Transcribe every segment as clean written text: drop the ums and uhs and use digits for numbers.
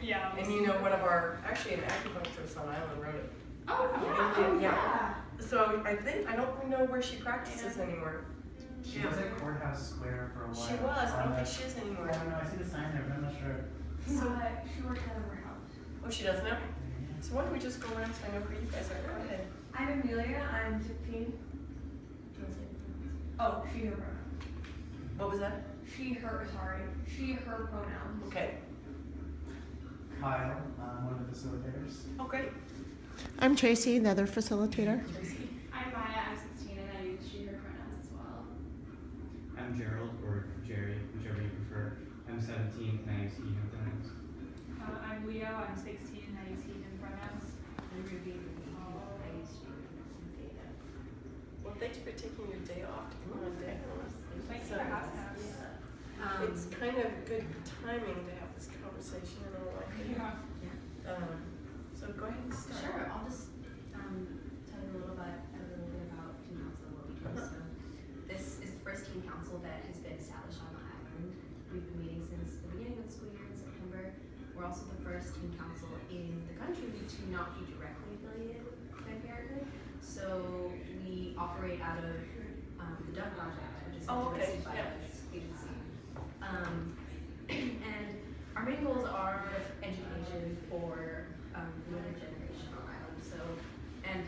Yeah. And you know, actually an acupuncturist on Island wrote it. Oh, Yeah. So I don't know where she practices anymore. She was at Courthouse Square for a while. She was, I don't think she is anymore. I don't know, I see the sign there, but I'm not sure. She works at a warehouse. Oh, she does now? So why don't we just go around so I know who you guys are? Go ahead. I'm Amelia, I'm 16. Oh, she, her pronouns. What was that? She, her pronouns. Okay. Kyle, one of the facilitators. Oh, great. I'm Tracy, the other facilitator. I'm Maya, I'm 16 and I use she, her pronouns as well. I'm Gerald, or Jerry, whichever you prefer. I'm 17 and I use he, him pronouns. I'm Leo, I'm 16 and I use he, him pronouns. I'm Ruby, I use she and Data. Well, thanks for taking your day off to come on down. Thanks for having us. It's kind of good timing to have this conversation in all likelihood. Yeah. So go ahead and start. Sure, I'll just tell you a little bit about Teen Council, what we do. So this is the first Teen Council that has been established on the island. We've been meeting since the beginning of the school year in September. We're also the first Teen Council in the country to not be directly affiliated with Planned Parenthood. So we operate out of the Duck Project, which is a domestic violence agency. And our main goals are education for the younger generation on island. So, and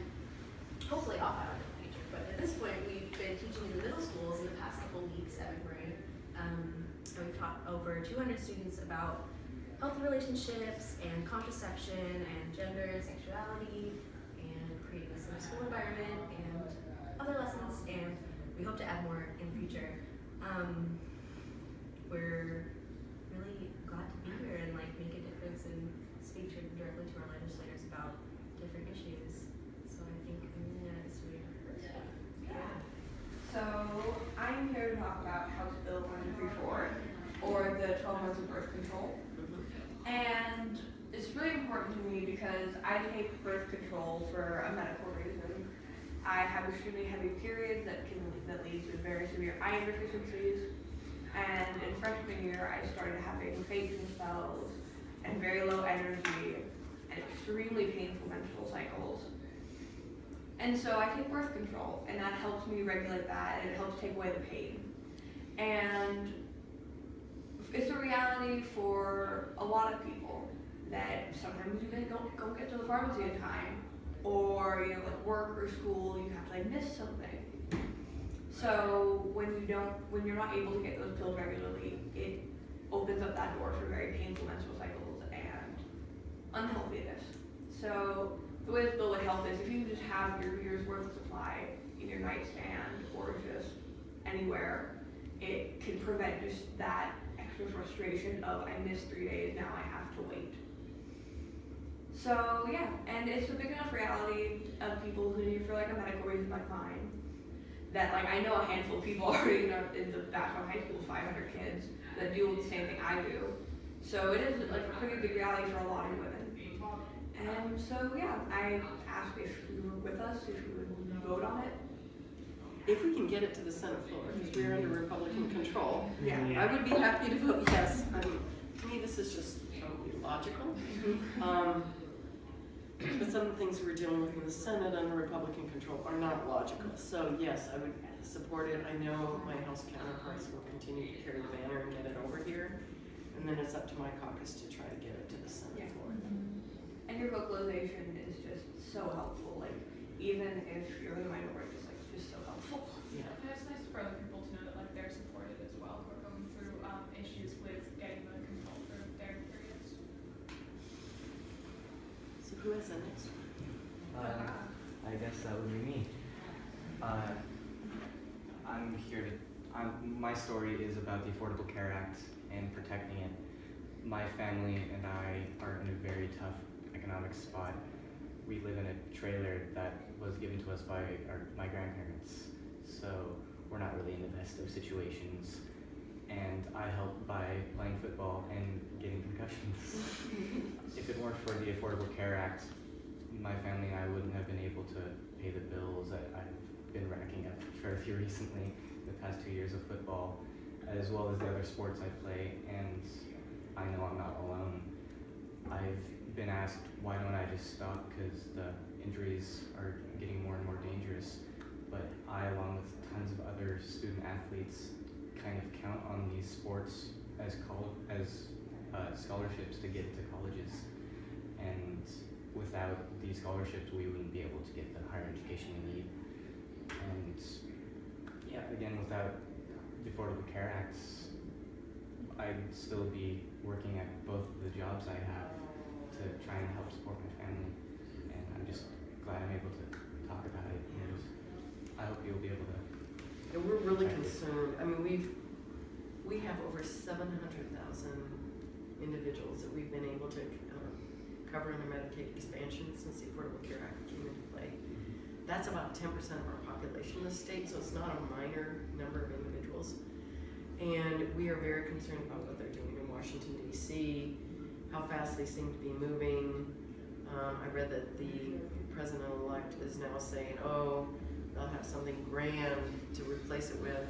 hopefully off island in the future. But at this point, we've been teaching in the middle schools in the past couple weeks, 7th grade. And we've taught over 200 students about healthy relationships and contraception and gender and sexuality and creating a safe school environment and other lessons. And we hope to add more in the future. We're really glad to be here and like make a difference and speak directly to our legislators about different issues. So I think Amelia is doing her first one. Yeah. So I'm here to talk about House Bill 1234, or the 12 months of birth control. And it's really important to me because I take birth control for a medical reason. I have extremely heavy periods that leads to very severe iron deficiencies. And in freshman year, I started having fainting spells and very low energy and extremely painful menstrual cycles. And so I take birth control, and that helps me regulate that, and it helps take away the pain. And it's a reality for a lot of people that sometimes you don't get to the pharmacy in time, or like work or school, you have to like miss something. So when you're not able to get those pills regularly, it opens up that door for very painful menstrual cycles and unhealthiness. So the way this bill would help is if you just have your year's worth of supply in your nightstand or just anywhere, it can prevent just that extra frustration of I missed 3 days, now I have to wait. So yeah, and it's a big enough reality of people who need it for like a medical reason like mine, that like I know a handful of people already in the Bachelor High School, 500 kids that deal with the same thing I do. So it is like a pretty big reality for a lot of women. And so yeah, I asked if you were with us, if you would vote on it. If we can get it to the Senate floor, because we're under Republican control, Yeah. I would be happy to vote yes. I mean, to me, this is just totally logical. But some of the things we're dealing with in the Senate under Republican control are not logical. So yes, I would support it. I know my House counterparts will continue to carry the banner and get it over here. And then it's up to my caucus to try to get it to the Senate floor. And your vocalization is just so helpful. Like even if you're in the minority, it's like just so helpful. Yeah. And it's nice for other people to know that like they're supported as well who are going through issues with getting the control for their periods. So who has the next one? I guess that would be me. I'm here to. My story is about the Affordable Care Act and protecting it. My family and I are in a very tough economic spot. We live in a trailer that was given to us by my grandparents, so we're not really in the best of situations. And I help by playing football and getting concussions. If it weren't for the Affordable Care Act, my family and I wouldn't have been able to pay the bills that I've been racking up fairly recently, the past 2 years of football, as well as the other sports I play, and I know I'm not alone. I've been asked why don't I just stop because the injuries are getting more and more dangerous. But I, along with tons of other student athletes, kind of count on these sports as scholarships to get into colleges. And without these scholarships, we wouldn't be able to get the higher education we need. And yeah, again, without the Affordable Care Act, I'd still be working at both of the jobs I have to try and help support my family. And I'm just glad I'm able to talk about it. And I hope you'll be able to. And we're really Right. concerned. I mean, we have over 700,000 individuals that we've been able to cover under Medicaid expansion since the Affordable Care Act came into play. That's about 10% of our population in the state, so it's not a minor number of individuals. And we are very concerned about what they're doing in Washington, D.C., how fast they seem to be moving. I read that the president-elect is now saying, oh, they'll have something grand to replace it with.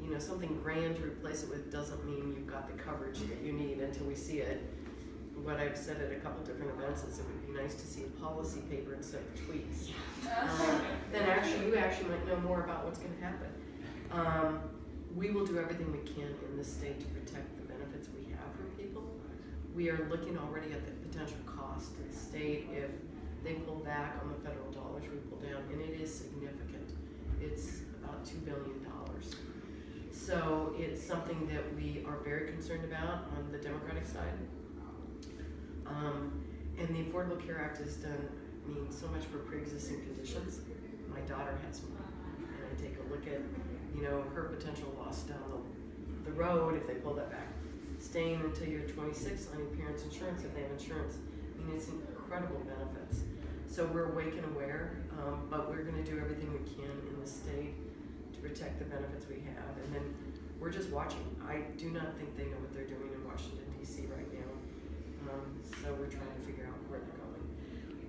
You know, something grand to replace it with doesn't mean you've got the coverage that you need until we see it. What I've said at a couple different events is it would be nice to see a policy paper instead of tweets. Then you actually might know more about what's going to happen. We will do everything we can in this state to protect the benefits we have for people. We are looking already at the potential cost to the state if they pull back on the federal dollars we pull down, and it is significant. It's about $2 billion. So it's something that we are very concerned about on the Democratic side. And the Affordable Care Act has done, so much for pre-existing conditions. My daughter has one, and I take a look at, her potential loss down the road if they pull that back. Staying until you're 26 on your parents' insurance if they have insurance. It's incredible benefits. So we're awake and aware, but we're going to do everything we can in the state to protect the benefits we have. And then we're just watching. I do not think they know what they're doing in Washington, D.C. right now. So we're trying to figure out where they're going.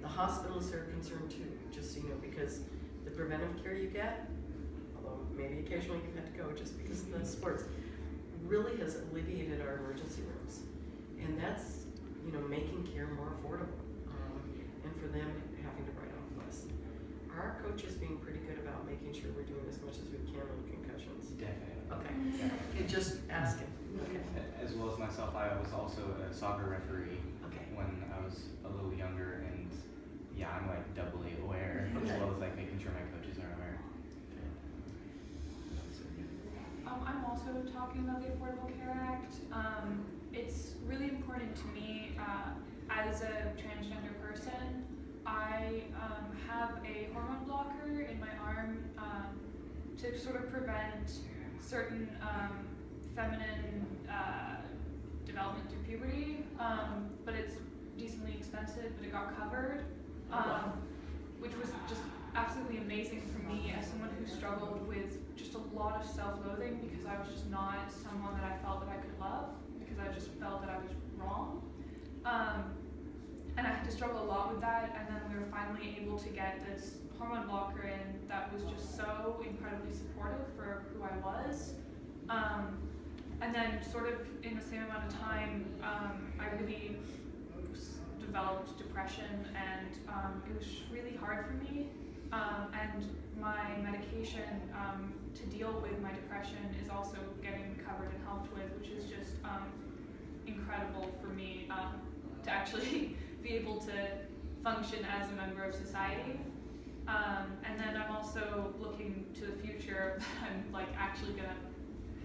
The hospitals are concerned too, just so you know, because the preventive care you get, although maybe occasionally you've had to go just because of the sports, really has alleviated our emergency rooms. And that's, making care more affordable. And for them having to write off less. Are our coaches being pretty good about making sure we're doing as much as we can on concussions? Definitely. Okay. You just asking. Okay. As well as myself, I was also a soccer referee Okay. when I was a little younger, and yeah, I'm like doubly aware, as well as like making sure my coaches are aware. I'm also talking about the Affordable Care Act. It's really important to me as a transgender person. I have a hormone blocker in my arm to sort of prevent certain feminine development through puberty, but it's decently expensive, but it got covered, which was just absolutely amazing for me as someone who struggled with just a lot of self-loathing because I was just not someone that I felt that I could love, because I just felt that I was wrong. And I had to struggle a lot with that, and then we were finally able to get this hormone blocker in that was just so incredibly supportive for who I was. And then sort of in the same amount of time, I really developed depression, and it was really hard for me. And my medication to deal with my depression is also getting covered and helped with, which is just incredible for me to actually be able to function as a member of society. And then I'm also looking to the future that I'm like actually gonna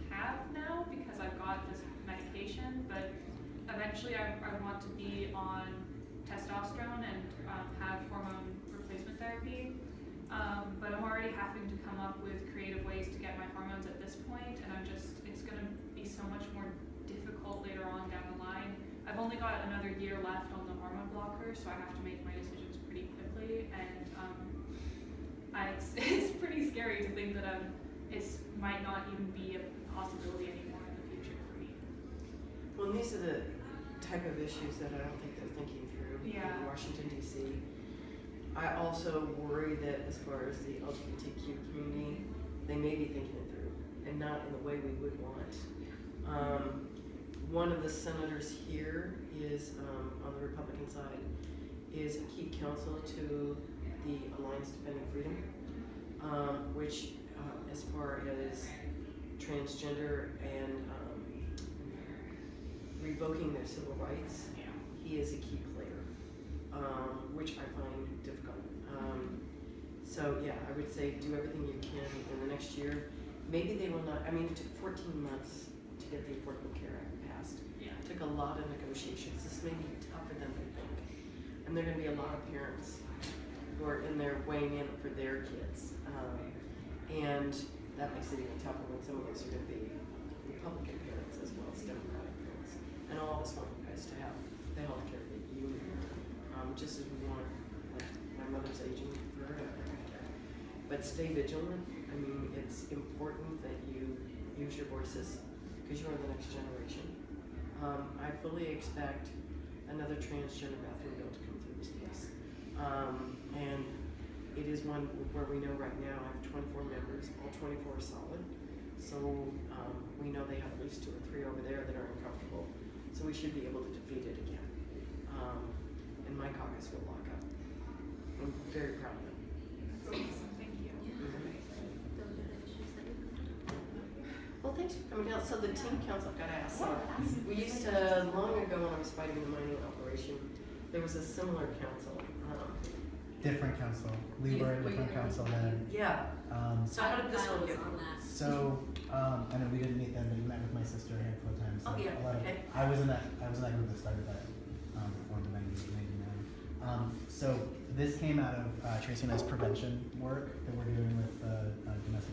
have now because I've got this medication, but eventually I want to be on testosterone and have hormone replacement therapy. But I'm already having to come up with creative ways to get my hormones at this point, and it's gonna be so much more difficult later on down the line. I've only got another year left on the hormone blocker, so I have to make my decisions pretty quickly, and it's pretty scary to think that it might not even be a possibility anymore in the future for me. Well, and these are the type of issues that I don't think they're thinking through in Washington, D.C. I also worry that as far as the LGBTQ community, they may be thinking it through, and not in the way we would want. one of the senators here is, on the Republican side, is a key counsel to the Alliance Defending Freedom, which, as far as transgender and revoking their civil rights, he is a key player, which I find difficult. So yeah, I would say do everything you can in the next year. Maybe they will not, I mean, it took 14 months to get the Affordable Care Act passed. Yeah. It took a lot of negotiations. This may be tougher than we think. And there are gonna be a lot of parents who are in there weighing in for their kids. And that makes it even tougher when some of those are gonna be Republican parents as well as Democratic parents. And all of us want you guys to have the health care that you need, just as we want, like, my mother's aging for her to have health care. But stay vigilant. I mean, it's important that you use your voices because you are the next generation. I fully expect another transgender bathroom bill to come through this place. And it is one where we know right now I have 24 members, all 24 are solid. So we know they have at least 2 or 3 over there that are uncomfortable. So we should be able to defeat it again. And my caucus will lock up. I'm very proud of it. Thank you. Well, thanks for coming down. So the team council, I've got to ask. So we used to, long ago when I was fighting the mining operation, there was a similar council. Different council. We were a different council then. Yeah. So how did this one get? So, I know we didn't meet then, but you met with my sister a handful of times. Oh, yeah, A lot of, okay. I was in that group that started that, before the 90s, 99. So this came out of Tracy and I's prevention work that we're doing with domestic